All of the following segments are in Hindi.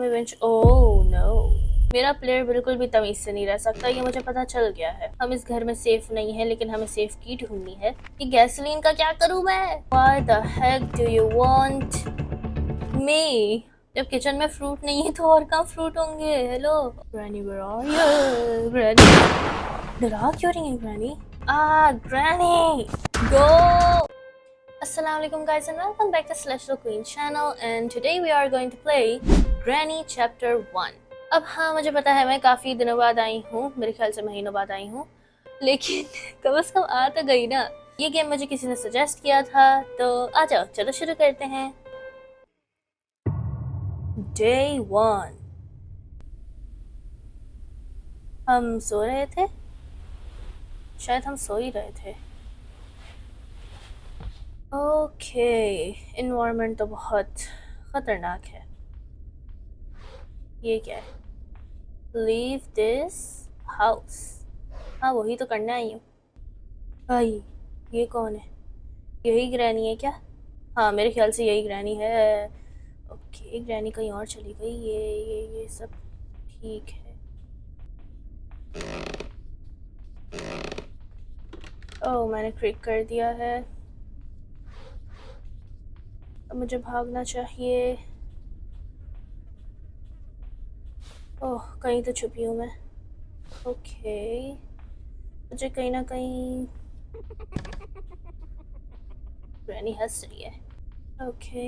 में बेंच। ओह नो, मेरा प्लेयर बिल्कुल भी तमीज से नहीं रह सकता, ये मुझे पता चल गया है। हम इस घर में सेफ नहीं है, लेकिन हमें सेफ की ढूंढनी है। ये गैसोलीन का क्या करूं मैं? Why the heck do you want me? जब किचन में फ्रूट नहीं है तो और कहाँ फ्रूट होंगे? Hello granny, where are you? Granny डरा क्यों रही है granny? Granny go! Assalamualaikum guys and welcome back to Celestial Queen channel, and today we are going to play Granny chapter 1. अब हाँ, मुझे पता है मैं काफ़ी दिनों बाद आई हूँ, मेरे ख्याल से महीनों बाद आई हूँ, लेकिन कम से कम आ तो गई ना। ये गेम मुझे किसी ने सजेस्ट किया था, तो आ जाओ चलो शुरू करते हैं। Day 1। हम सो रहे थे, शायद हम सो ही रहे थे। ओके, इन्वायरमेंट तो बहुत ख़तरनाक है। ये क्या है? Leave this house। हाँ, वही तो करना ही हूँ। भाई ये कौन है? यही ग्रैनी है क्या? हाँ, मेरे ख्याल से यही ग्रैनी है। ओके, ग्रैनी कहीं और चली गई। ये सब ठीक है। ओह, मैंने क्लिक कर दिया है। अब मुझे भागना चाहिए। ओह, कहीं तो छुपी हूँ मैं। ओके, मुझे कहीं ना कहीं ग्रैनी हंस रही है। ओके,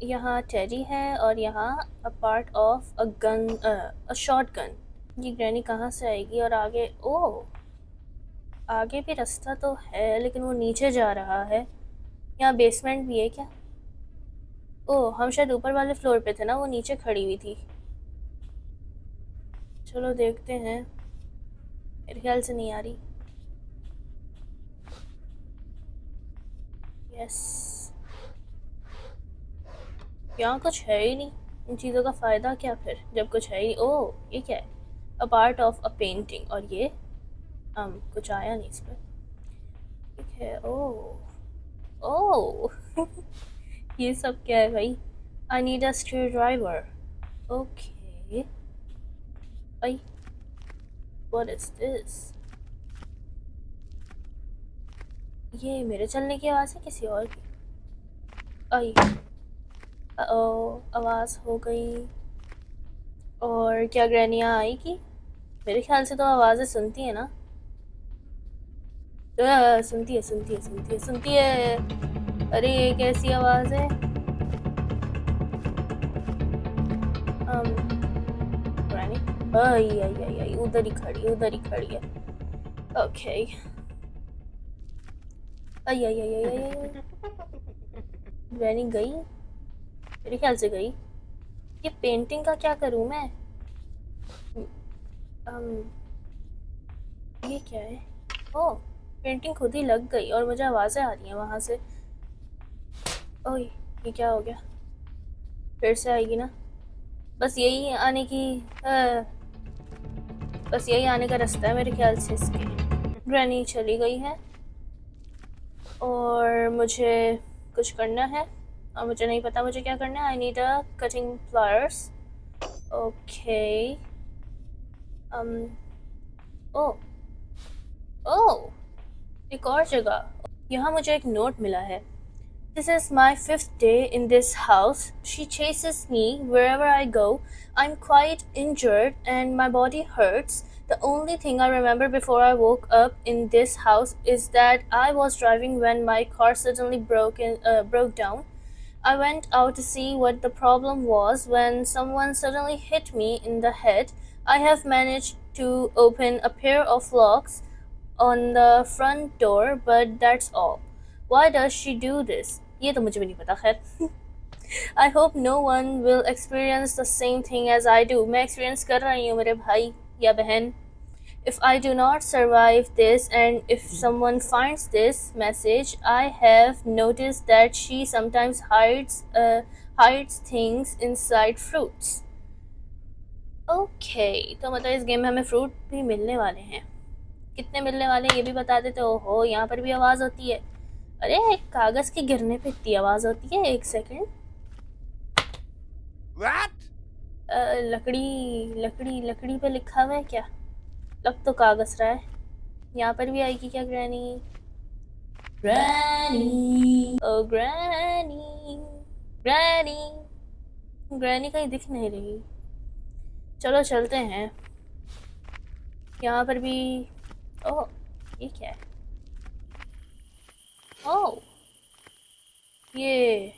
यहाँ टेडी है और यहाँ अ part of a gun, a short gun. ये ग्रैनी कहाँ से आएगी? और आगे, ओह आगे भी रास्ता तो है, लेकिन वो नीचे जा रहा है। यहाँ बेसमेंट भी है क्या? ओह, हम शायद ऊपर वाले फ्लोर पे थे ना, वो नीचे खड़ी हुई थी। चलो देखते हैं। मेरे ख्याल से नहीं आ रही। यस, यहाँ कुछ है ही नहीं। इन चीज़ों का फ़ायदा क्या फिर, जब कुछ है ही। ओह, ये क्या है? A part of a painting. और ये कुछ आया नहीं इस पर। ठीक है। ओह ओह ये सब क्या है भाई? आई need a screw driver. Okay भाई, व्हाट इज दिस? ये मेरे चलने की आवाज़ है किसी और की? आई, ओ आवाज़ हो गई। और क्या ग्रैनियाँ आएगी? मेरे ख्याल से तो आवाज़ें सुनती है ना। सुनती है, सुनती है, सुनती है, सुनती है। अरे ये कैसी आवाज़ है? ग्रैनी, आई आई आई आई, उधर ही खड़ी है, उधर ही खड़ी है। ओके, आई आई आई आई आई। ग्रैनी गई? मेरे ख्याल से गई। ये पेंटिंग का क्या करूं मैं? ये क्या है? ओह, पेंटिंग खुद ही लग गई और मुझे आवाज़ें आ रही हैं वहाँ से। ओह, ये क्या हो गया? फिर से आएगी ना? बस यही आने की, बस यही आने का रास्ता है मेरे ख्याल से इसके। ग्रैनी चली गई है और मुझे कुछ करना है, और मुझे नहीं पता मुझे क्या करना है। I need a cutting pliers. Okay, ओ ओ एक और जगह। यहाँ मुझे एक नोट मिला है। This is my 5th day in this house. She chases me wherever I go. I'm quite injured and my body hurts. The only thing I remember before I woke up in this house is that I was driving when my car suddenly broke down. I went out to see what the problem was when someone suddenly hit me in the head. I have managed to open a pair of locks on the front door, but that's all. Why does she do this? ये तो मुझे भी नहीं पता। खैर, I hope no one will experience the same thing as I do. मैं experience कर रही हूँ मेरे भाई या बहन। If I do not survive this and if someone finds this message, I have noticed that she sometimes hides things inside fruits. Okay, तो मतलब इस गेम में हमें फ्रूट भी मिलने वाले हैं। कितने मिलने वाले हैं ये भी बता देते। ओहो, यहाँ पर भी आवाज़ होती है। अरे, कागज़ के गिरने पे इतनी आवाज़ होती है। एक सेकंड। What? लकड़ी लकड़ी लकड़ी पे लिखा हुआ है क्या? लग तो कागज रहा है। यहाँ पर भी आएगी क्या ग्रैनी? ग्रैनी, ओ ग्रैनी, ग्रैनी, ग्रैनी कहीं दिख नहीं रही। चलो चलते हैं। यहाँ पर भी। ओह, ये क्या है? ओह, ये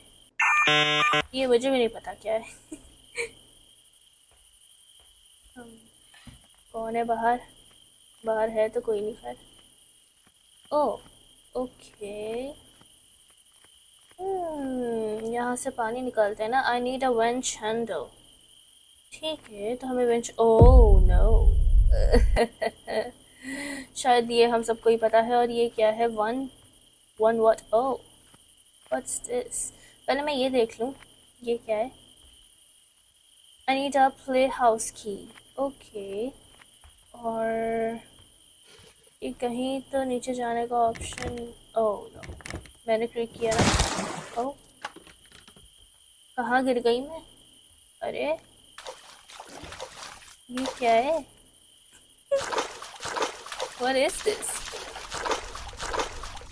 मुझे भी नहीं पता क्या है। कौन है बाहर? बाहर है तो कोई नहीं खैर। Oh, okay. यहाँ से पानी निकालते हैं ना। I need a wrench handle. ठीक है, तो हमें वेंच। Oh no. शायद ये हम सबको ही पता है। और ये क्या है? One one what? Oh, what's this? पहले मैं ये देख लूँ, ये क्या है? I need a play house की। ओके। और ये कहीं तो नीचे जाने का ऑप्शन। ओह नो, मैंने क्लिक किया ना। ओह, कहाँ गिर गई मैं? अरे, ये क्या है? What is this?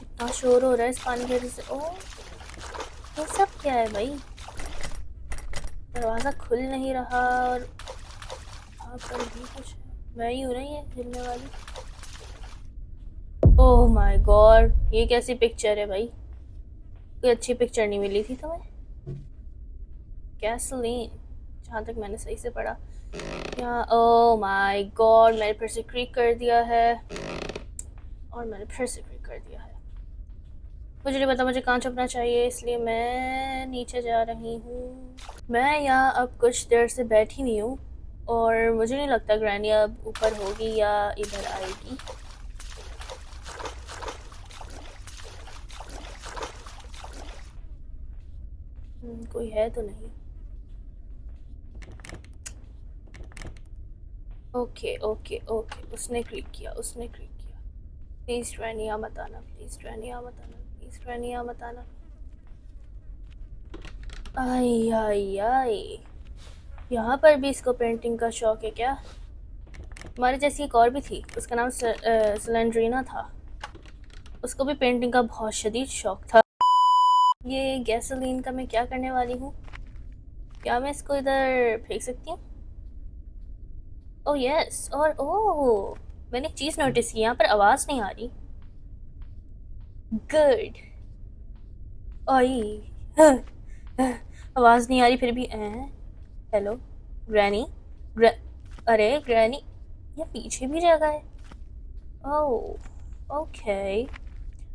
इतना शोर हो रहा है इस पानी की वजह से। ओह, ये सब क्या है भाई? दरवाज़ा खुल नहीं रहा। और यहाँ पर भी कुछ है। मैं ही हूँ ना ये गिरने वाली? ओह माय गॉड, ये कैसी पिक्चर है भाई? कोई अच्छी पिक्चर नहीं मिली थी तुम्हें? गैसोलीन, जहाँ तक मैंने सही से पढ़ा। यहाँ ओह माय गॉड, मैंने फिर से क्लिक कर दिया है। और मैंने फिर से क्लिक कर दिया है। मुझे नहीं पता मुझे कहाँ छुपना चाहिए, इसलिए मैं नीचे जा रही हूँ। मैं यहाँ अब कुछ देर से बैठी हुई हूँ। और मुझे नहीं लगता ग्रैनी अब ऊपर होगी या इधर आएगी। कोई है तो नहीं। ओके ओके ओके, उसने क्लिक किया, उसने क्लिक किया। प्लीज़ ग्रैनी यहाँ मत आना, प्लीज़ ग्रैनी यहाँ मत आना, प्लीज़ ग्रैनी यहाँ मत आना। आई आई आई, यहाँ पर भी इसको पेंटिंग का शौक है क्या? हमारे जैसी एक और भी थी, उसका नाम सिलेंड्रीना था। उसको भी पेंटिंग का बहुत शदीद शौक था। ये गैसोलीन का मैं क्या करने वाली हूँ? क्या मैं इसको इधर फेंक सकती हूँ? Oh yes. और ओह, मैंने एक चीज़ नोटिस की, यहाँ पर आवाज़ नहीं आ रही। गुड। आई, आवाज़ नहीं आ रही फिर भी। Hello granny. ग्रै अरे ग्रैनी, ये पीछे भी जगह है। Oh okay,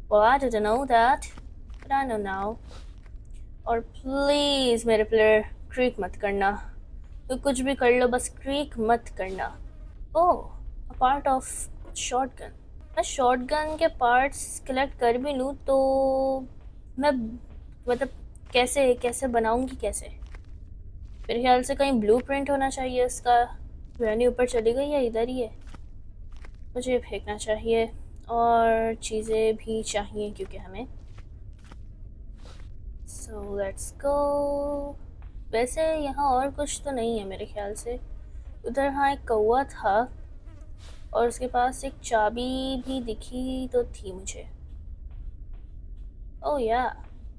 well I didn't know that, but I know now. और प्लीज़ मेरे प्लेयर क्रीक मत करना। तो कुछ भी कर लो, बस क्रीक मत करना। ओह, अ पार्ट ऑफ शॉटगन। मैं शॉटगन के पार्ट्स कलेक्ट कर भी लूँ तो मैं मतलब कैसे कैसे बनाऊंगी कैसे? मेरे ख्याल से कहीं ब्लूप्रिंट होना चाहिए इसका। ग्रैनी ऊपर चली गई या इधर ही है? मुझे फेंकना चाहिए। और चीज़ें भी चाहिए क्योंकि हमें। So let's go. वैसे यहाँ और कुछ तो नहीं है मेरे ख्याल से। उधर हाँ एक कौवा था और उसके पास एक चाबी भी दिखी तो थी मुझे। ओह या,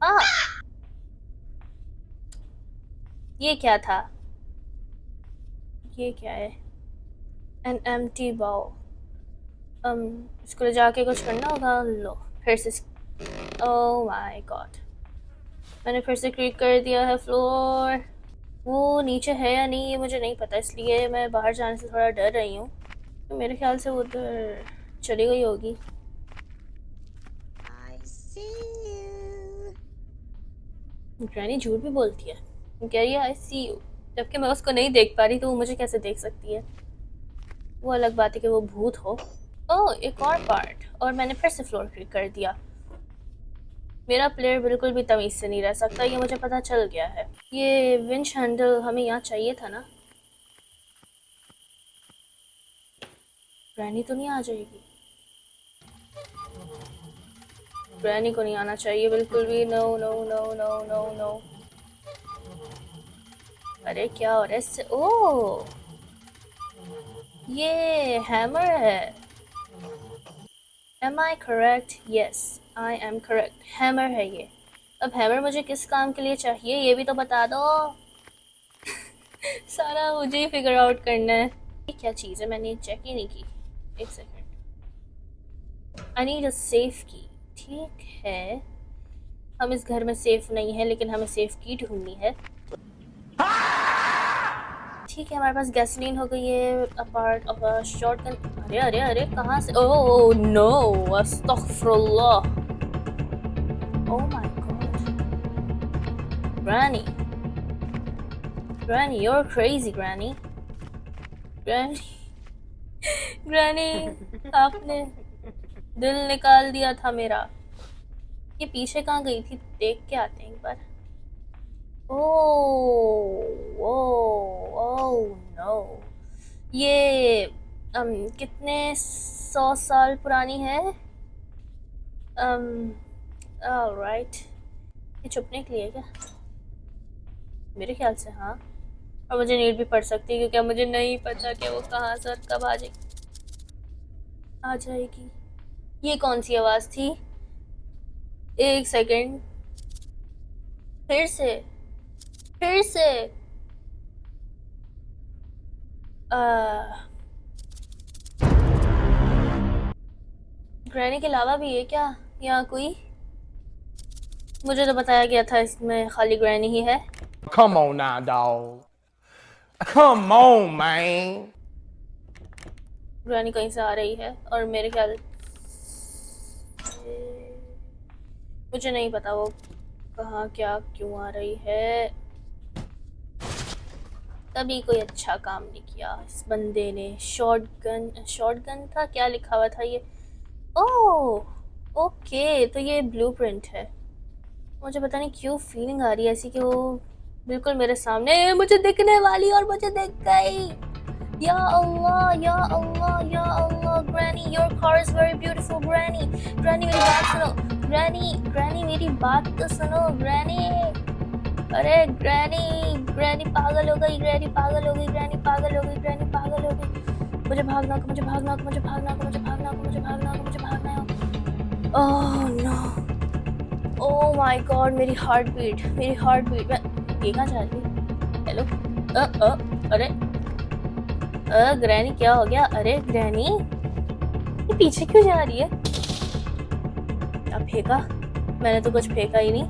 आ, ये क्या था? ये क्या है? An empty bowl. इसको ले जाके कुछ करना होगा। लो फिर से। ओह माय गॉड, मैंने फिर से क्लिक कर दिया है फ्लोर। वो नीचे है या नहीं ये मुझे नहीं पता, इसलिए मैं बाहर जाने से थोड़ा डर रही हूँ। तो मेरे ख्याल से वो उधर चली गई होगी। ग्रैनी झूठ भी बोलती है। वो कह रही है आई सी यू, जबकि मैं उसको नहीं देख पा रही, तो वो मुझे कैसे देख सकती है? वो अलग बात है कि वो भूत हो। ओह, एक और पार्ट, और मैंने फिर से फ्लोर क्लिक कर दिया। मेरा प्लेयर बिल्कुल भी तमीज़ से नहीं रह सकता, ये मुझे पता चल गया है। ये विंच हैंडल हमें यहाँ चाहिए था ना? ग्रैनी तो नहीं आ जाएगी? ग्रैनी को नहीं आना चाहिए बिल्कुल भी। No no no no no no. अरे क्या हो रहा है इससे? ओ, ये हैमर है। Am I correct? Yes, I am correct. Hammer है ये। अब हैमर मुझे किस काम के लिए चाहिए ये भी तो बता दो। सारा मुझे ही फिगर आउट करना है। ये क्या चीज़ है, मैंने चेक ही नहीं की। एक second. I need a safe की। ठीक है, हम इस घर में सेफ नहीं है, लेकिन हमें सेफ की ढूंढनी है। ठीक है, हमारे पास गैसोलीन हो गई है। A part of a shotgun. अरे अरे अरे, कहाँ से? ओह नो, अस्तगफुरुल्लाह। Oh my God. Granny, granny, you're crazy, granny. Granny, granny, आपने दिल निकाल दिया था मेरा। ये पीछे कहाँ गई थी? देख के आते हैं एक बार। ओह ओह ओह नो, ये कितने 100 साल पुरानी है? ऑलराइट। ये छुपने के लिए क्या? मेरे ख्याल से हाँ। और मुझे नीड भी पड़ सकती है, क्योंकि मुझे नहीं पता कि वो कहाँ से और कब आ जाएगी। ये कौन सी आवाज़ थी? एक सेकंड, फिर से, फिर से। ग्रैनी के अलावा भी है क्या यहाँ कोई? मुझे तो बताया गया था इसमें खाली ग्रैनी ही है। Come on now, dog. Come on, man. Granny कहीं से आ रही है और मेरे ख्याल मुझे नहीं पता वो कहाँ क्या क्यों आ रही है। तभी कोई अच्छा काम नहीं किया इस बंदे ने। शॉटगन, शॉटगन था क्या लिखा हुआ था ये? ओह ओके, तो ये ब्लूप्रिंट है। मुझे पता नहीं क्यों फीलिंग आ रही है ऐसी कि वो बिल्कुल मेरे सामने मुझे दिखने वाली, और मुझे दिख गई। या अल्लाह, या अल्लाह, या अल्लाह। Granny, your car is very beautiful. Granny, granny मेरी बात सुनो। ग्रैनी, ग्रैनी मेरी बात तो सुनो। ग्रैनी, अरे ग्रैनी, ग्रैनी पागल हो गई। ग्रैनी पागल हो गई। ग्रैनी पागल हो गई। ग्रैनी पागल हो गई। मुझे भागना होगा, मुझे भागना होगा, मुझे भागना होगा, मुझे भागना होगा, मुझे भागना होगा, मुझे भागना होगा। Oh no, oh my God, मेरी हार्ट बीट, मेरी हार्ट बीट। ये कहाँ जा रही है? हेलो, अरे ग्रैनी क्या हो गया? अरे ग्रैनी, ये पीछे क्यों जा रही है? क्या फेंका? मैंने तो कुछ फेंका ही नहीं।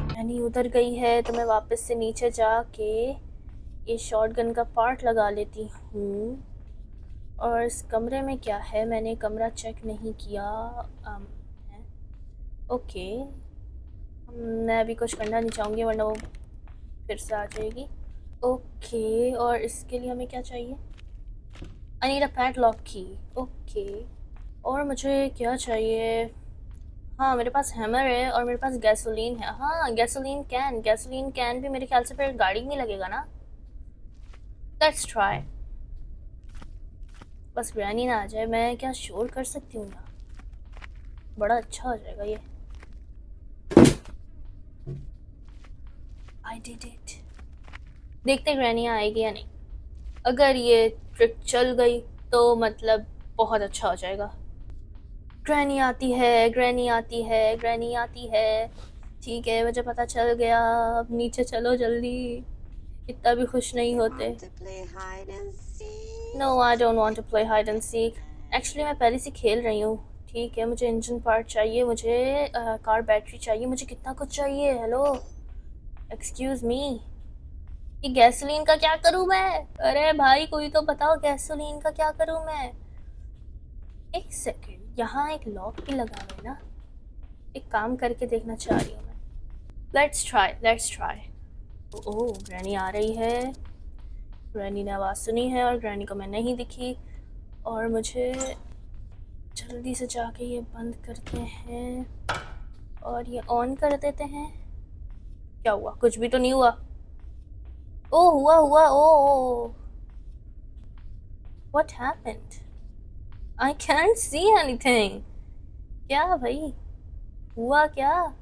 ग्रैनी उधर गई है तो मैं वापस से नीचे जाके ये शॉटगन का पार्ट लगा लेती हूँ। और इस कमरे में क्या है? मैंने कमरा चेक नहीं किया। है? ओके, मैं अभी कुछ करना नहीं चाहूँगी वरना वो फिर से आ जाएगी। ओके, और इसके लिए हमें क्या चाहिए? आई नीड अ पैडलॉक की। ओके, और मुझे क्या चाहिए? हाँ, मेरे पास हैमर है और मेरे पास गैसोलीन है। हाँ, गैसोलीन कैन, गैसोलीन कैन भी मेरे ख्याल से फिर गाड़ी में लगेगा ना। Let's try. बस ग्रैनी ना आ जाए। मैं क्या शोर कर सकती हूँ यहाँ? बड़ा अच्छा हो जाएगा ये। I did it. देखते ग्रैनी आएगी या नहीं। अगर ये ट्रिक चल गई तो मतलब बहुत अच्छा हो जाएगा। ग्रैनी आती है, ग्रैनी आती है, ग्रैनी आती है। ठीक है, मुझे पता चल गया। अब नीचे चलो जल्दी, इतना भी खुश नहीं होते। No, I don't want to play hide and seek. Actually मैं पहले से खेल रही हूँ। ठीक है, मुझे इंजन पार्ट चाहिए, मुझे कार बैटरी चाहिए, मुझे कितना कुछ चाहिए। हेलो, एक्सक्यूज मी, ये गैसोलीन का क्या करूँ मैं? अरे भाई कोई तो बताओ, गैसोलीन का क्या करूँ मैं? एक सेकेंड, यहाँ एक लॉक भी लगा हुआ है ना। एक काम करके देखना चाह रही हूँ मैं। Let's try, let's try. Oh, granny आ रही है। ग्रैनी ने आवाज़ सुनी है और ग्रैनी को मैं नहीं दिखी। और मुझे जल्दी से जाके ये बंद करते हैं और ये ऑन कर देते हैं। क्या हुआ? कुछ भी तो नहीं हुआ। ओ हुआ हुआ, oh what happened? I can't see anything. क्या भाई हुआ क्या?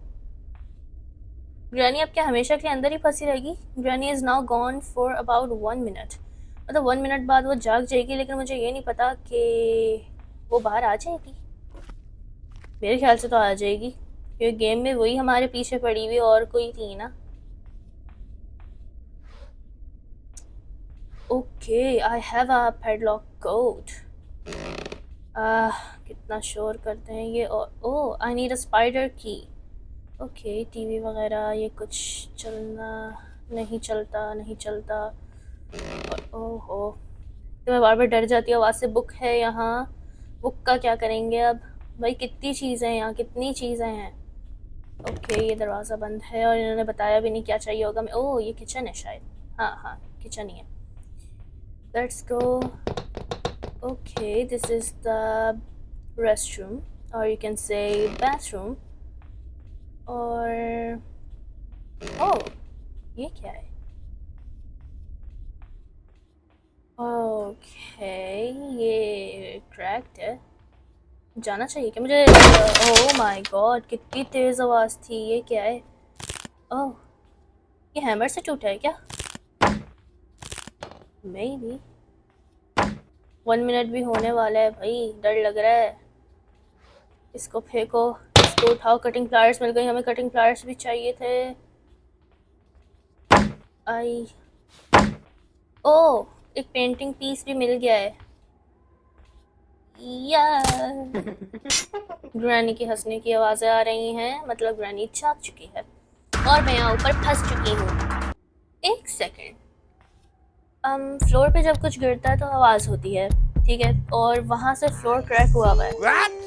ग्रैनी अब क्या हमेशा के लिए अंदर ही फंसी रहेगी? Granny is now gone for about 1 minute. मतलब 1 मिनट बाद वो जाग जाएगी, लेकिन मुझे ये नहीं पता कि वो बाहर आ जाएगी। मेरे ख्याल से तो आ जाएगी, क्योंकि गेम में वही हमारे पीछे पड़ी हुई और कोई थी ना। Okay, I have a padlock code. कितना शोर करते हैं ये। और ओह, आई नीड अ स्पाइडर की। ओके, टीवी वगैरह ये कुछ चलना नहीं, चलता नहीं चलता। और ओहो, तो मैं बार बार डर जाती हूँ आवाज़ से। बुक है यहाँ, बुक का क्या करेंगे अब? भाई कितनी चीज़ें हैं यहाँ, कितनी चीज़ें हैं। ओके, ये दरवाज़ा बंद है और इन्होंने बताया भी नहीं क्या चाहिए होगा। मैं ओह, ये किचन है शायद। हाँ हाँ, किचन ही है। Let's go. Okay, this is the restroom, or you can say bathroom. और oh, ये क्या है? ओके, ये क्रैक्ड है। जाना चाहिए क्या मुझे? ओह माय गॉड, कितनी तेज आवाज़ थी। ये क्या है? ओह, ये हैमर से टूटा है क्या? May be. 1 मिनट भी होने वाला है भाई, डर लग रहा है। इसको फेंको, इसको उठाओ। कटिंग प्लायर्स मिल गई हमें, कटिंग प्लायर्स भी चाहिए थे। आई ओह, एक पेंटिंग पीस भी मिल गया है। या ग्रैनी की हंसने की आवाज़ें आ रही हैं, मतलब ग्रैनी जाग चुकी है और मैं यहाँ ऊपर फंस चुकी हूँ। एक सेकेंड, फ्लोर पे जब कुछ गिरता है तो आवाज़ होती है, ठीक है, और वहाँ से फ्लोर क्रैक हुआ हुआ है।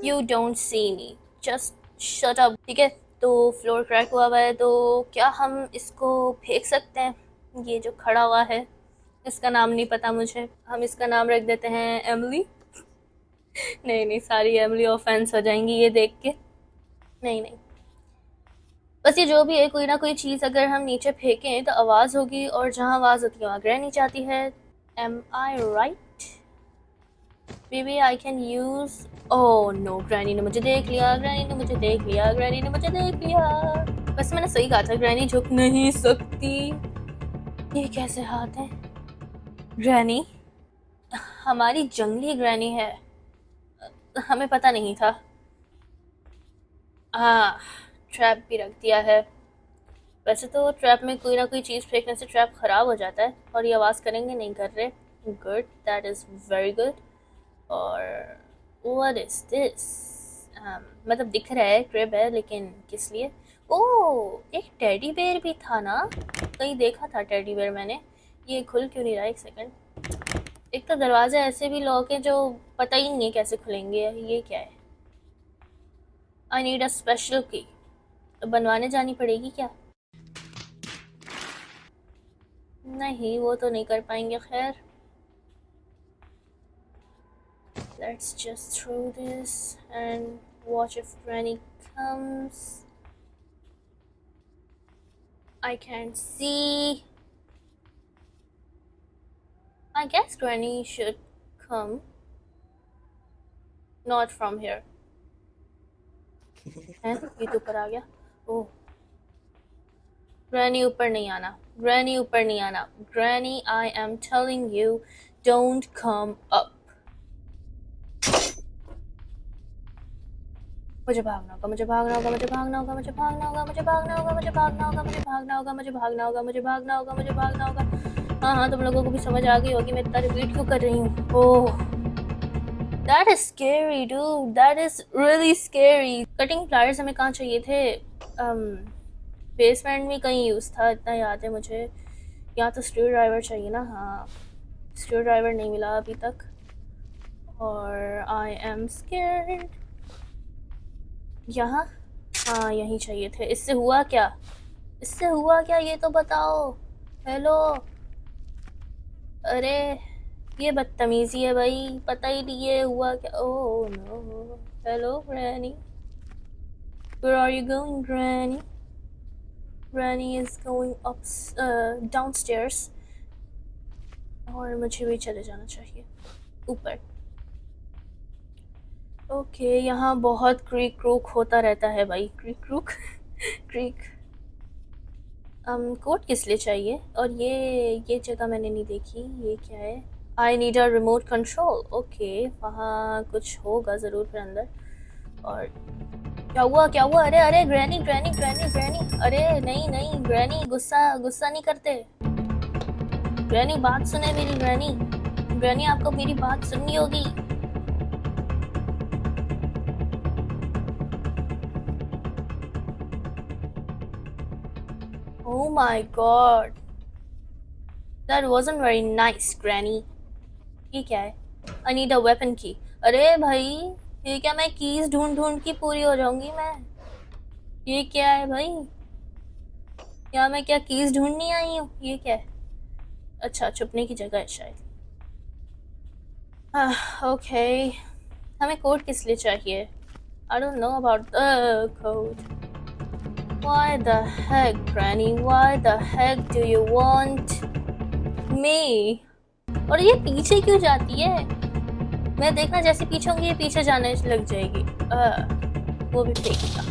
You don't see me, just shut up, ठीक है। तो फ्लोर क्रैक हुआ हुआ है, तो क्या हम इसको फेंक सकते हैं? ये जो खड़ा हुआ है, इसका नाम नहीं पता मुझे, हम इसका नाम रख देते हैं एमिली। नहीं नहीं, सारी एमिली ऑफेंस हो जाएंगी ये देख के। नहीं नहीं, बस ये जो भी है, कोई ना कोई चीज़ अगर हम नीचे फेंकें तो आवाज़ होगी, और जहाँ आवाज़ होती है वहाँ ग्रैनी जाती है। Am I right? Maybe I can use. Oh no, granny ने मुझे देख लिया, ग्रैनी ने मुझे देख लिया, ग्रैनी ने मुझे देख लिया। बस मैंने सही कहा था, ग्रैनी झुक नहीं सकती। ये कैसे हाथ है? ग्रैनी, हमारी जंगली ग्रैनी है, हमें पता नहीं था। हाँ, ट्रैप भी रख दिया है। वैसे तो ट्रैप में कोई ना कोई चीज़ फेंकने से ट्रैप ख़राब हो जाता है, और ये आवाज़ करेंगे नहीं कर रहे। Good, that is very good. और व्हाट इज़ दिस? मतलब दिख रहा है क्रिब है, लेकिन किस लिए? ओह, एक टेडी बेयर भी था ना, कहीं देखा था टेडी बेयर मैंने। ये खुल क्यों नहीं रहा? एक सेकंड। एक तो दरवाजे ऐसे भी लॉक है जो पता ही नहीं है कैसे खुलेंगे। ये क्या है? आई नीड अ स्पेशल की। बनवाने जानी पड़ेगी क्या? नहीं, वो तो नहीं कर पाएंगे। खैर, let's just throw this and watch if Granny comes. I can't see. I guess Granny should come. Not from here. हैं? ये तो ऊपर आ गया। ओह, Granny ऊपर नहीं आना, Granny ऊपर नहीं आना। Granny, I am telling you, don't come up. मुझे भागना होगा, मुझे भागना होगा, मुझे भागना होगा, मुझे भागना होगा, मुझे भागना होगा, मुझे भागना होगा, मुझे भागना होगा, मुझे भागना होगा, मुझे भागना होगा, मुझे भागना होगा। हाँ हाँ, तुम लोगों को भी समझ आ गई होगी मैं इतना रिपीट क्यों कर रही हूँ। Oh, that is scary dude, that is really scary. Cutting pliers हमें कहाँ चाहिए थे? बेसमेंट में कहीं यूज़ था, इतना याद है मुझे। यहाँ तो स्क्रू ड्राइवर चाहिए ना। हाँ, स्क्रू ड्राइवर नहीं मिला अभी तक, और आई एम स्केर्ड। यहाँ, हाँ यहीं चाहिए थे। इससे हुआ क्या? इससे हुआ क्या ये तो बताओ। हेलो, अरे ये बदतमीजी है भाई, पता ही नहीं ये हुआ क्या। Oh no, hello granny, where are you going granny? Granny is going up downstairs, और मुझे भी चले जाना चाहिए ऊपर। ओके, यहाँ बहुत क्रीक क्रूक होता रहता है भाई, क्रीक क्रूक क्रीक। कोड किस लिए चाहिए? और ये जगह मैंने नहीं देखी, ये क्या है? I need a remote control. Okay, वहाँ कुछ होगा ज़रूर फिर अंदर। और क्या हुआ, क्या हुआ? अरे अरे, ग्रैनी ग्रैनी ग्रैनी ग्रैनी! अरे नहीं नहीं ग्रैनी, गुस्सा गुस्सा नहीं करते। ग्रैनी बात सुने मेरी, ग्रैनी ग्रैनी आपको मेरी बात सुननी होगी। Oh my God, that wasn't very nice granny. ये क्या है? आई नीड अ वेपन की। अरे भाई, ये क्या मैं कीज ढूंढ ढूंढ की पूरी हो जाऊंगी मैं? ये क्या है भाई? या मैं क्या कीज ढूंढनी आई हूँ? ये क्या है? अच्छा, छुपने की जगह है शायद। ओके, हमें कोड किस लिए चाहिए? आई don't know about the code. Why the heck, Granny? Why the heck do you want me? और ये पीछे क्यों जाती है? मैं देखना जैसे पीछे होंगी ये पीछे जाने लग जाएगी। वो भी फेंकेगा।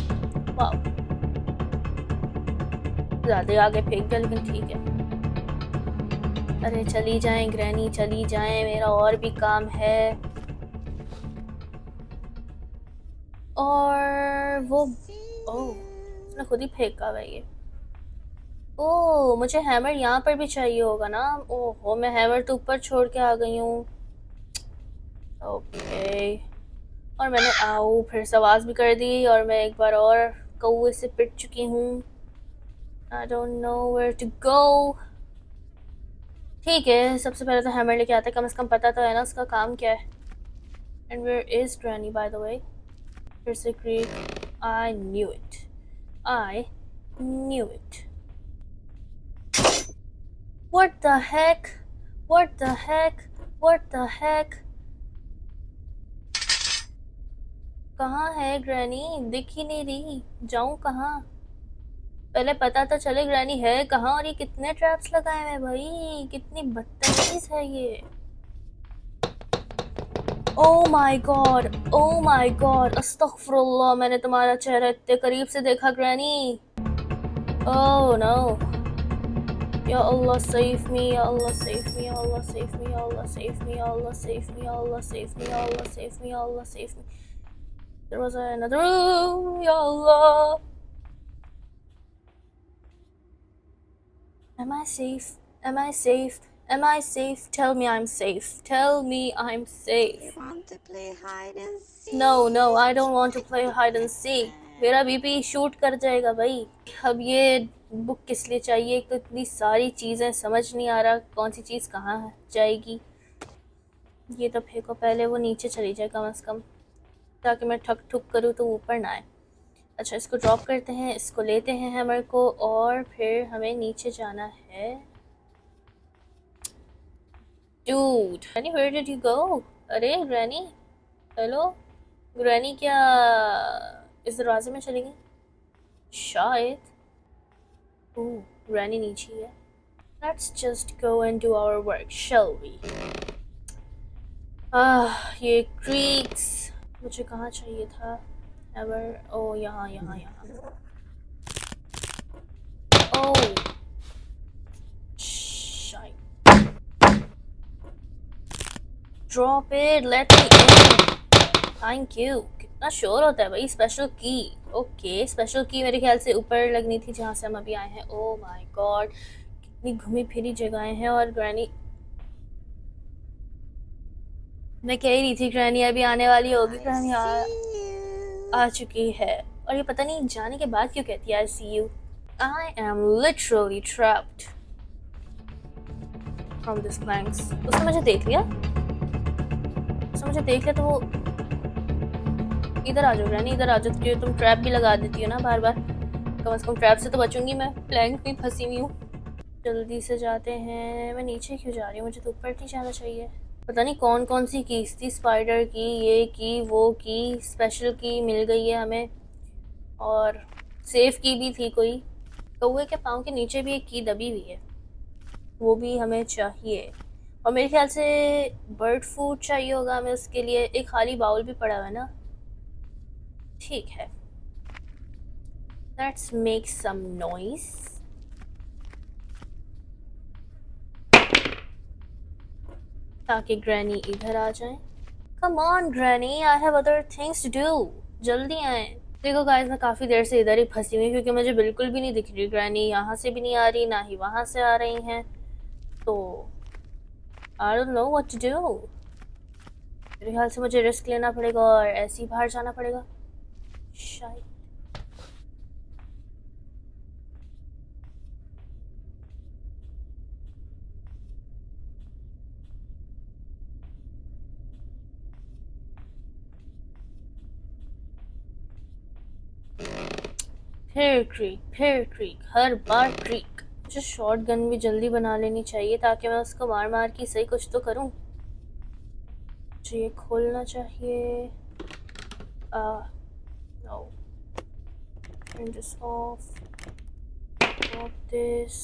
वाह, ज्यादा आगे फेंक दिया, लेकिन ठीक है। अरे चली जाएं ग्रैनी, चली जाएं, मेरा और भी काम है। और वो, ओह, उसने खुद ही फेंका भाई ये। ओह, मुझे हैमर यहाँ पर भी चाहिए होगा ना? ओहो, मैं हैमर तो ऊपर छोड़ के आ गई हूँ। ओके, और मैंने आओ फिर से आवाज़ भी कर दी, और मैं एक बार और कौवे से पिट चुकी हूँ। I don't know where to go. ठीक है, सबसे पहले तो हैमर लेके आते, कम से कम पता तो है ना उसका काम क्या है। And where is granny by the way? फिर से creak. I knew it, I knew it. What the heck, what the heck, what the heck? कहाँ है ग्रैनी? दिख ही नहीं रही, जाऊं कहाँ? पहले पता तो चले ग्रैनी है कहाँ। और ये कितने ट्रैप्स लगाए हैं भाई, कितनी बदतमीज है ये। Oh my God, oh my God, अस्तगफुरुल्लाह, मैंने तुम्हारा चेहरा इतने करीब से देखा ग्रैनी। ओह नो, या अल्लाह सेव मी, या अल्लाह सेव मी, या अल्लाह सेव मी, या अल्लाह सेव मी, या अल्लाह सेव मी, या अल्लाह सेव मी, या अल्लाह सेव मी, या अल्लाह save me. There was another room, ya Allah. Am I safe? Am I safe? Am I safe? Tell me I'm safe. Tell me I'm safe. You want to play hide and seek? No, no, I don't want to play hide and seek. मेरा बीपी शूट कर जाएगा भाई। अब ये बुक किस लिए चाहिए? एक तो इतनी सारी चीज़ें समझ नहीं आ रहा कौन सी चीज़ कहाँ जाएगी। ये तो फेंको, पहले वो नीचे चली जाए कम से कम, ताकि मैं ठक ठुक करूँ तो ऊपर ना आए। अच्छा, इसको ड्रॉप करते हैं, इसको लेते हैं हैमर को, और फिर हमें नीचे जाना है। Dude, Granny, where did you go? अरे ग्रैनी, हेलो ग्रैनी, क्या इस दरवाजे में चली गई शायद? ओह, ग्रैनी नीचे है। Let's just go and do our work, shall we? ये creaks, मुझे कहाँ चाहिए था हैमर? ओह, यहाँ यहाँ यहाँ। ओह शायद, drop it, let me in, thank you. कितना शोर होता है भाई। स्पेशल की, ओके, स्पेशल की मेरे ख्याल से ऊपर लगनी थी जहाँ से हम अभी आए हैं। ओह माय गॉड, कितनी घूमी फिरी जगहें हैं। और ग्रैनी, मैं कह ही रही थी ग्रैनी अभी आने वाली होगी। ग्रैनी आ चुकी है, और ये पता नहीं जाने के बाद क्यों कहती है I see you. I am literally trapped from this planks. उसने मुझे देख लिया, उसने मुझे देख लिया तो वो, इधर आ जाओ ग्रैनी, इधर आ जाओ, क्योंकि तुम ट्रैप भी लगा देती हो ना बार बार। कम से कम ट्रैप से तो बचूंगी मैं, प्लैंक में फंसी हुई हूँ। जल्दी से जाते हैं। मैं नीचे क्यों जा रही हूँ? मुझे तो ऊपर नहीं जाना चाहिए। पता नहीं कौन कौन सी कीज थी, स्पाइडर की, ये की, वो की, स्पेशल की मिल गई है हमें, और सेफ की भी थी कोई। कौवे के पाँव के नीचे भी एक की दबी हुई है, वो भी हमें चाहिए। और मेरे ख्याल से बर्ड फूड चाहिए होगा हमें उसके लिए। एक खाली बाउल भी पड़ा हुआ है ना? ठीक है, लेट्स मेक सम नॉइस। ताकि ग्रैनी इधर आ जाए। Come on granny, I have other things to do, जल्दी आए। देखो गाइस, मैं काफ़ी देर से इधर ही फंसी हुई क्योंकि मुझे बिल्कुल भी नहीं दिख रही ग्रैनी, यहाँ से भी नहीं आ रही ना ही वहाँ से आ रही हैं, तो I don't know what to do. मेरे ख्याल से मुझे रिस्क लेना पड़ेगा और ऐसे ही बाहर जाना पड़ेगा शायद। फिर क्रीक, हर बार क्रीक। मुझे शॉर्ट गन भी जल्दी बना लेनी चाहिए ताकि मैं उसको मार मार के सही कुछ तो करूं। मुझे ये खोलना चाहिए। No, turn this off, drop this,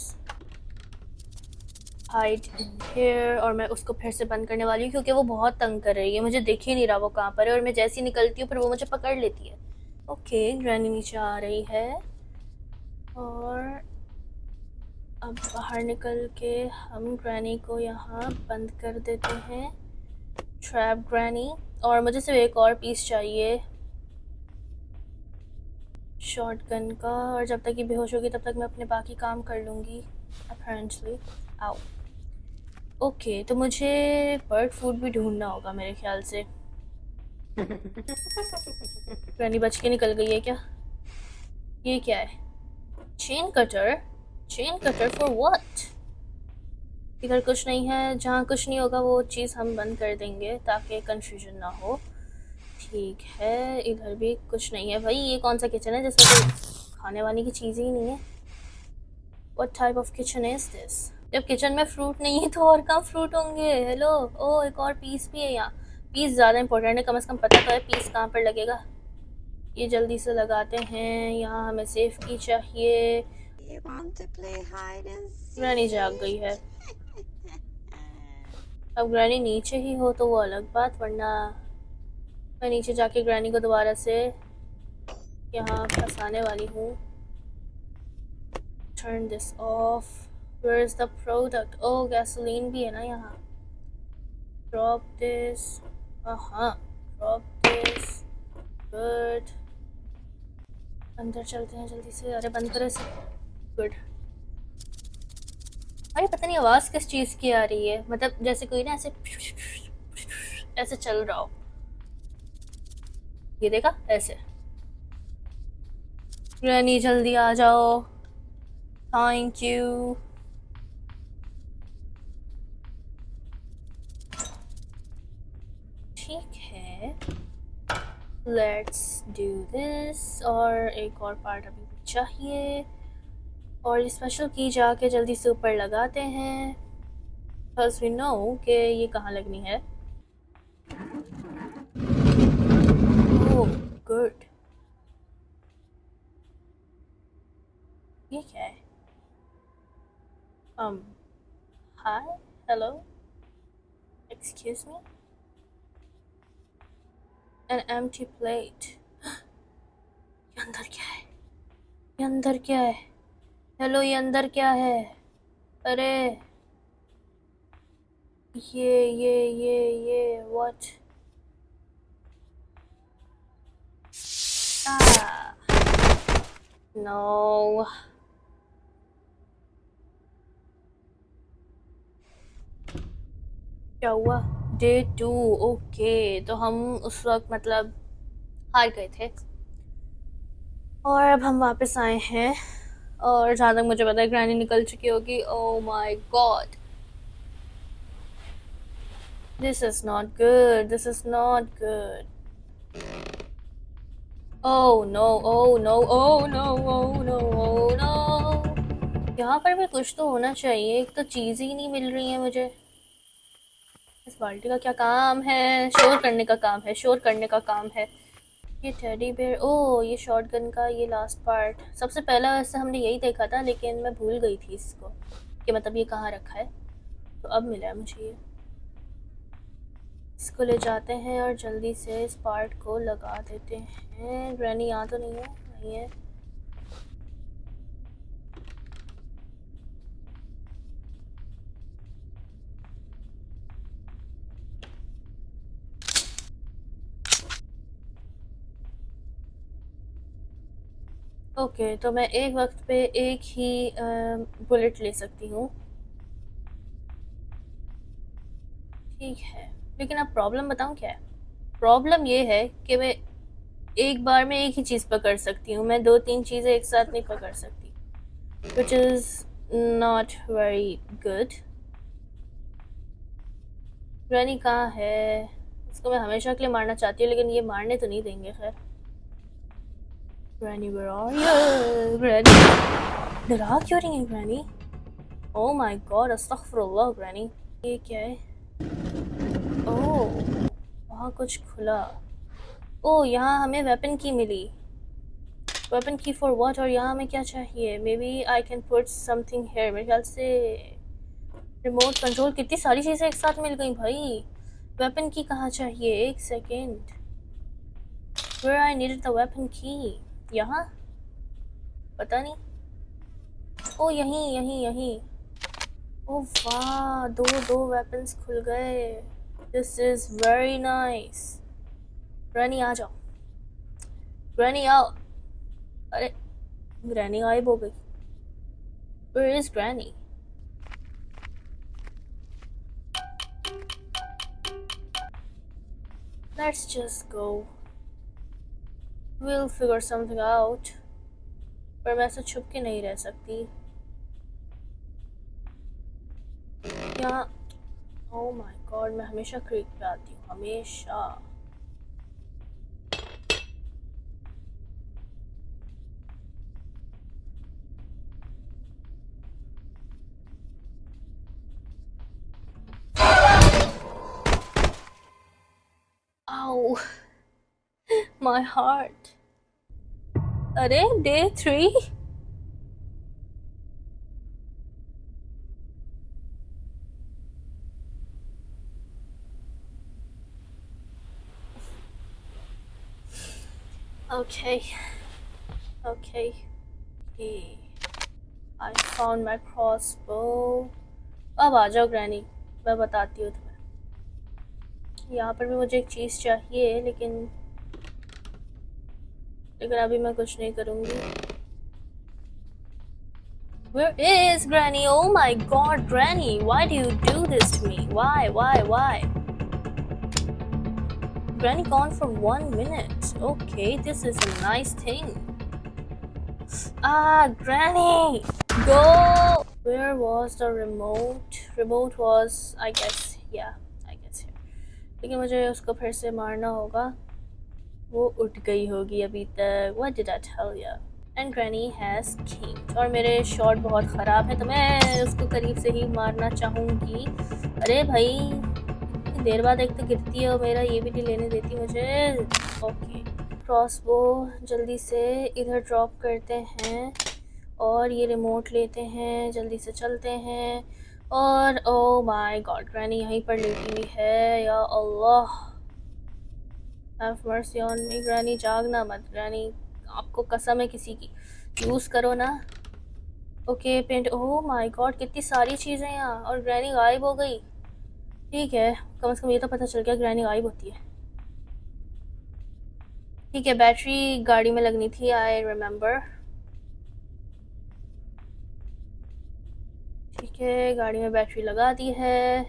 hide in here। और मैं उसको फिर से बंद करने वाली हूँ क्योंकि वो बहुत तंग कर रही है, मुझे दिख ही नहीं रहा वो कहाँ पर है, और मैं जैसी निकलती हूँ फिर वो मुझे पकड़ लेती है। ओके, ग्रैनी नीचे आ रही है और अब बाहर निकल के हम ग्रैनी को यहाँ बंद कर देते हैं। Trap granny. और मुझे सिर्फ एक और पीस चाहिए शॉर्ट गन का, और जब तक ये बेहोश होगी तब तक मैं अपने बाकी काम कर लूँगी अपेरेंटली। आओ। ओके, तो मुझे बर्ड फूड भी ढूंढना होगा मेरे ख्याल से। ग्रैनी बच के निकल गई है क्या? ये क्या है? Chain cutter? Chain cutter for what? इधर कुछ नहीं है, जहाँ कुछ नहीं होगा वो चीज़ हम बंद कर देंगे ताकि कंफ्यूजन ना हो। ठीक है, इधर भी कुछ नहीं है। भाई ये कौन सा किचन है जिसमें कोई खाने वाने की चीज़ ही नहीं है? What type of kitchen is this? जब किचन में फ्रूट नहीं है तो और कहाँ फ्रूट होंगे? हेलो, ओ एक और पीस भी है यहाँ। पीस ज़्यादा इंपॉर्टेंट है, कम से कम पता तो है पीस कहाँ पर लगेगा। ये जल्दी से लगाते हैं। यहाँ हमें सेफ की चाहिए। You want to play hide and granny जाग गई है। seek? अब ग्रैनी नीचे ही हो तो वो अलग बात, वरना मैं नीचे जाके ग्रैनी को दोबारा से यहाँ फंसाने वाली हूँ। Turn this off. Where is the product? Oh, gasoline भी है ना यहाँ। Drop this. हाँ, ड्रॉप दिस। गुड। अंदर चलते हैं जल्दी से। अरे बंद करो इसे। गुड। अरे पता नहीं आवाज़ किस चीज़ की आ रही है, मतलब जैसे कोई ना ऐसे ऐसे चल रहा हो। ये देखा? ऐसे। ग्रैनी जल्दी आ जाओ, थैंक यू। ठीक है, लेट्स डू दिस। और एक और पार्ट अभी भी चाहिए, और ये स्पेशल की जाके जल्दी से ऊपर लगाते हैं बिकॉज वी नो कि ये कहाँ लगनी है। Oh good. ये क्या है? Hi, hello, excuse me, an empty plate. ये अंदर क्या है? ये अंदर क्या है? हेलो, ये अंदर क्या है? अरे ये व्हाट? नो। क्या हुआ? डे 2। ओके, तो हम उस वक्त मतलब हार गए थे और अब हम वापस आए हैं, और जहाँ तक मुझे पता है ग्रैनी निकल चुकी होगी। Oh my god, this is not good, this is not good. Oh no, oh no, oh no, oh no, oh no. यहाँ पर भी कुछ तो होना चाहिए, एक तो चीज़ ही नहीं मिल रही है मुझे। इस बाल्टी का क्या काम है? शोर करने का काम है, शोर करने का काम है। ये टेडी बेयर। ओह, ये शॉटगन का ये लास्ट पार्ट। सबसे पहला वैसे हमने यही देखा था लेकिन मैं भूल गई थी इसको कि मतलब ये कहाँ रखा है, तो अब मिला है मुझे ये। इसको ले जाते हैं और जल्दी से इस पार्ट को लगा देते हैं। ग्रैनी यहाँ तो नहीं है? नहीं है। ओके तो मैं एक वक्त पे एक ही बुलेट ले सकती हूँ, ठीक है। लेकिन अब प्रॉब्लम बताऊँ क्या है? प्रॉब्लम ये है कि मैं एक बार में एक ही चीज़ पकड़ सकती हूँ, मैं 2-3 चीज़ें एक साथ नहीं पकड़ सकती, which is not very good। Granny कहाँ है? इसको मैं हमेशा के लिए मारना चाहती हूँ लेकिन ये मारने तो नहीं देंगे। खैर, granny where are you? Granny डरा क्यों रही है ग्रैनी? ओह माय गॉड, अस्तगफुरुल्लाह ग्रैनी। ये क्या है? ओह, वहाँ कुछ खुला। ओह, यहाँ हमें वेपन की मिली। Weapon key for what? और यहाँ हमें क्या चाहिए? Maybe I can put something here. मेरे ख्याल से रिमोट कंट्रोल, कितनी सारी चीज़ें एक साथ मिल गई भाई। वेपन की कहाँ चाहिए? एक second, where I needed the weapon key? यहाँ? पता नहीं। ओ यहीं यहीं यहीं। ओ वाह, दो दो वेपन्स खुल गए। This is very nice. Granny आ जाओ, ग्रैनी आओ। अरे ग्रैनी गायब हो गई। Where is granny? Let's just go, will figure something out. पर मैं ऐसे छुप के नहीं रह सकती यहाँ। ओह माय गॉड, मैं हमेशा क्रीक पे आती हूँ, हमेशा। आओ माय हार्ट। अरे day 3। Okay, okay, okay. I found my crossbow. अब आ जाओ ग्रैनी, मैं बताती हूँ तुम्हें। यहाँ पर भी मुझे एक चीज़ चाहिए लेकिन अभी मैं कुछ नहीं करूँगी। Where is Granny? Oh my God, Granny! Why do you do this to me? Why? Why? Granny gone for 1 minute. Okay, this is a nice thing. Ah, Granny! Go! Where was the remote? Remote was, I guess, yeah, I guess here. लेकिन मुझे उसको फिर से मारना होगा। वो उठ गई होगी अभी तक। What did I tell you? And Granny has kinked. और मेरे शॉट बहुत ख़राब है तो मैं उसको करीब से ही मारना चाहूँगी। अरे भाई, इतनी देर बाद एक तो गिरती है और मेरा ये भी नहीं लेने देती मुझे। ओके, क्रॉसबो जल्दी से इधर ड्रॉप करते हैं और ये रिमोट लेते हैं, जल्दी से चलते हैं। और ओ माय गॉड, ग्रैनी यहीं पर लेटी हुई है। या अल्लाह, have mercy on me. Granny जागना मत, ग्रैनी आपको कसम है किसी की, यूज़ करो ना। Okay paint. Oh my god, कितनी सारी चीज़ें यहाँ, और ग्रैनी गायब हो गई। ठीक है, कम से कम ये तो पता चल गया ग्रैनी गायब होती है। ठीक है, बैटरी गाड़ी में लगनी थी, आई रिमेम्बर। ठीक है, गाड़ी में बैटरी लगा दी है।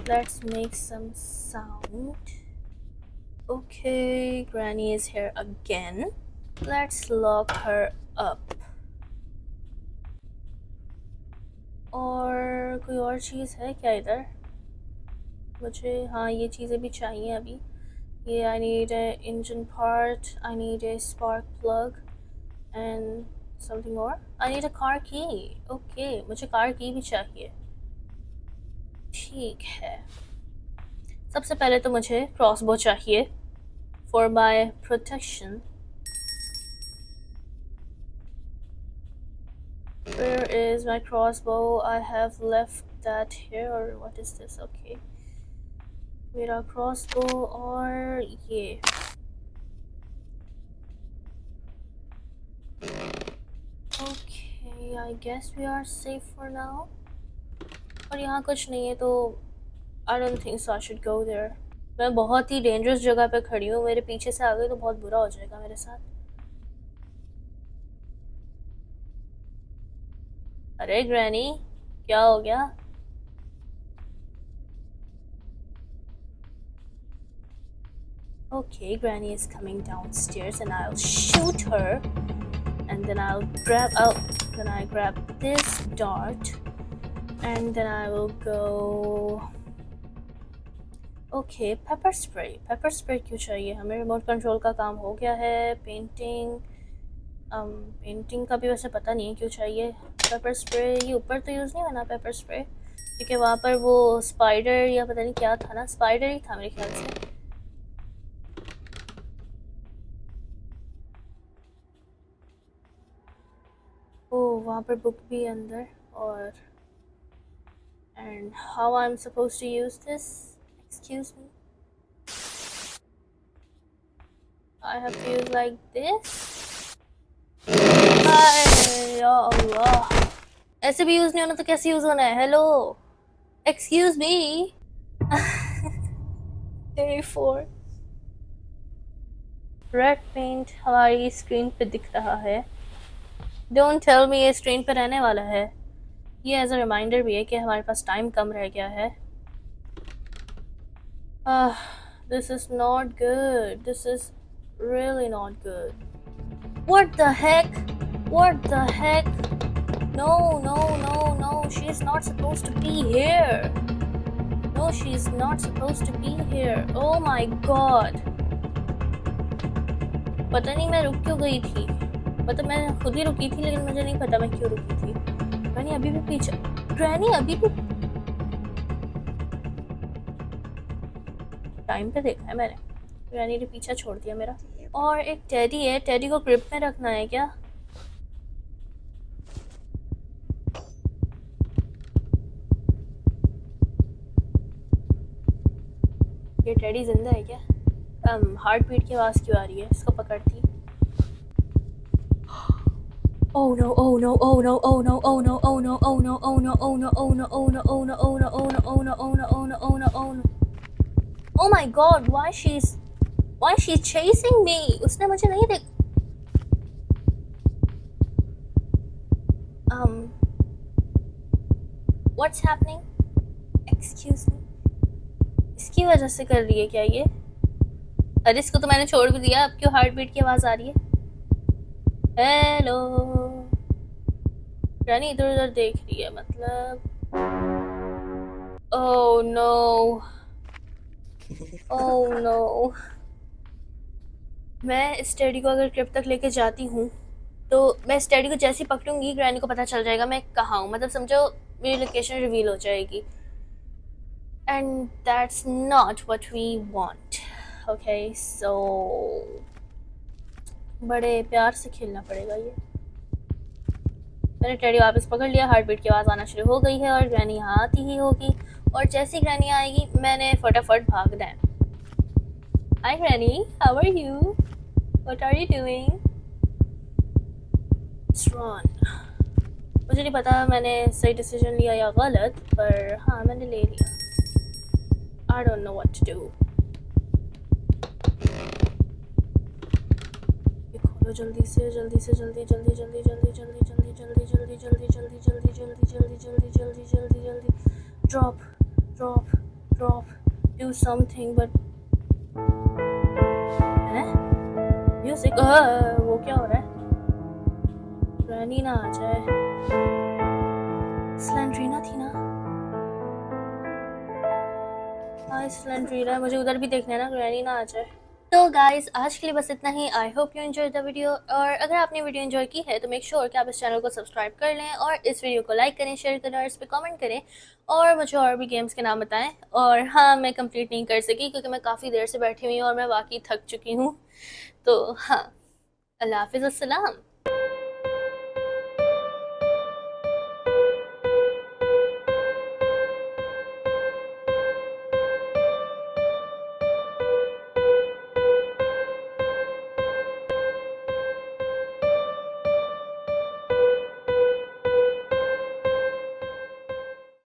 Let's make some sound. Okay, Granny is here again. Let's lock her up. और कोई और चीज़ है क्या इधर? मुझे हाँ ये चीज़ें भी चाहिए अभी। ये I need a engine part, I need a spark plug and something more. I need a car key. Okay, मुझे कार की भी चाहिए। ठीक है, सबसे पहले तो मुझे क्रॉसबो चाहिए for my protection. Where is my crossbow? I have left that here, or what is this? Okay, मेरा crossbow और ये। Okay, I guess we are safe for now. और यहाँ कुछ नहीं है तो I don't think so I should go there. मैं बहुत ही डेंजरस जगह पे खड़ी हूँ, मेरे पीछे से आ गई तो बहुत बुरा हो जाएगा मेरे साथ। अरे ग्रैनी, क्या हो गया? Okay, Granny is coming downstairs and I'll shoot her. And then I'll grab then I grab this dart and then I will go. Okay, pepper spray. Pepper spray क्यों चाहिए हमें? रिमोट कंट्रोल का काम हो गया है। पेंटिंग का भी वैसे पता नहीं है क्यों चाहिए पेपर स्प्रे। ये ऊपर तो यूज़ नहीं होना पेपर स्प्रे, क्योंकि वहाँ पर वो स्पाइडर या पता नहीं क्या था ना, स्पाइडर ही था मेरे ख्याल से। ओह, वहाँ पर बुक भी है अंदर। और and how I'm supposed to use this? Excuse me. I have to use like this. या अल्लाह, ऐसे भी यूज नहीं होना तो कैसे यूज होना है? Hello, excuse me. Day 4 red paint हमारी स्क्रीन पे दिख रहा है। डोंट टेल मी ये स्क्रीन पे रहने वाला है। ये एज अ रिमाइंडर भी है कि हमारे पास टाइम कम रह गया है। This is not good, this is really not good. What the heck? What the heck? No, no, no, no. She's not supposed to be here. No, she's not supposed to be here. Oh my god. पता नहीं मैं रुक क्यों गई थी। मतलब मैं खुद ही रुकी थी, लेकिन मुझे नहीं पता मैं क्यों रुकी थी। ग्रैनी अभी भी पीछे। ग्रैनी अभी भी टाइम पे देखा है मैंने। ग्रैनी ने पीछा छोड़ दिया मेरा। और एक टेडी है, टेडी को ग्रिप में रखना है क्या? ये टेडी जिंदा है क्या? हार्ट बीट की आवाज क्यों आ रही है? इसको पकड़ती। Oh no, oh no, oh no, oh no, oh no, oh no, oh no, oh no, oh no, oh no, oh no, oh no, oh no, oh no, oh no, oh no, oh no, oh no, oh no. Oh my god, why she's chasing me? उसने मुझे नहीं देख। What's happening? Excuse me. इसकी वजह से कर रही है क्या ये? अरे इसको तो मैंने छोड़ भी दिया, अब क्यों हार्ट बीट की आवाज आ रही है? हेलो, रानी इधर उधर देख रही है मतलब। Oh no, oh no. मैं इस टेडी को अगर क्रिप तक लेके जाती हूँ तो मैं इस टेडी को जैसे ही पकड़ूंगी ग्रैनी को पता चल जाएगा मैं कहाँ हूँ। मतलब समझो मेरी लोकेशन रिवील हो जाएगी। And that's not what we want. Okay, so बड़े प्यार से खेलना पड़ेगा ये। मैंने टेडी वापस पकड़ लिया, हार्ट बीट की आवाज़ आना शुरू हो गई है और ग्रैनी यहाँ आती ही होगी। और जैसी ग्रैनी आएगी मैंने फटाफट भागना है। Hi granny, how are you? What are you doing? मुझे नहीं पता मैंने सही डिसीजन लिया या गलत, पर हाँ मैंने ले लिया। I don't know what to do. ये खोलो जल्दी से, जल्दी से, जल्दी जल्दी जल्दी जल्दी जल्दी जल्दी जल्दी जल्दी जल्दी जल्दी जल्दी जल्दी जल्दी जल्दी जल्दी जल्दी जल्दी। Drop drop drop, do something but हैं? म्यूजिक, वो क्या हो रहा है? ग्रैनी ना आ जाए। स्लेंड्रीना थी ना? हाँ स्लेंड्रीना, मुझे उधर भी देखना है ना, ग्रैनी ना आ जाए। तो गाइस आज के लिए बस इतना ही। I hope you enjoy the video. और अगर आपने वीडियो एंजॉय की है तो मेक श्योर कि आप इस चैनल को सब्सक्राइब कर लें और इस वीडियो को लाइक करें, शेयर करें और इस पर कमेंट करें और मुझे और भी गेम्स के नाम बताएं। और हाँ, मैं कंप्लीट नहीं कर सकी क्योंकि मैं काफ़ी देर से बैठी हुई हूँ और मैं वाकई थक चुकी हूँ। तो हाँ, अल्लाह हाफिज़, अस्सलाम।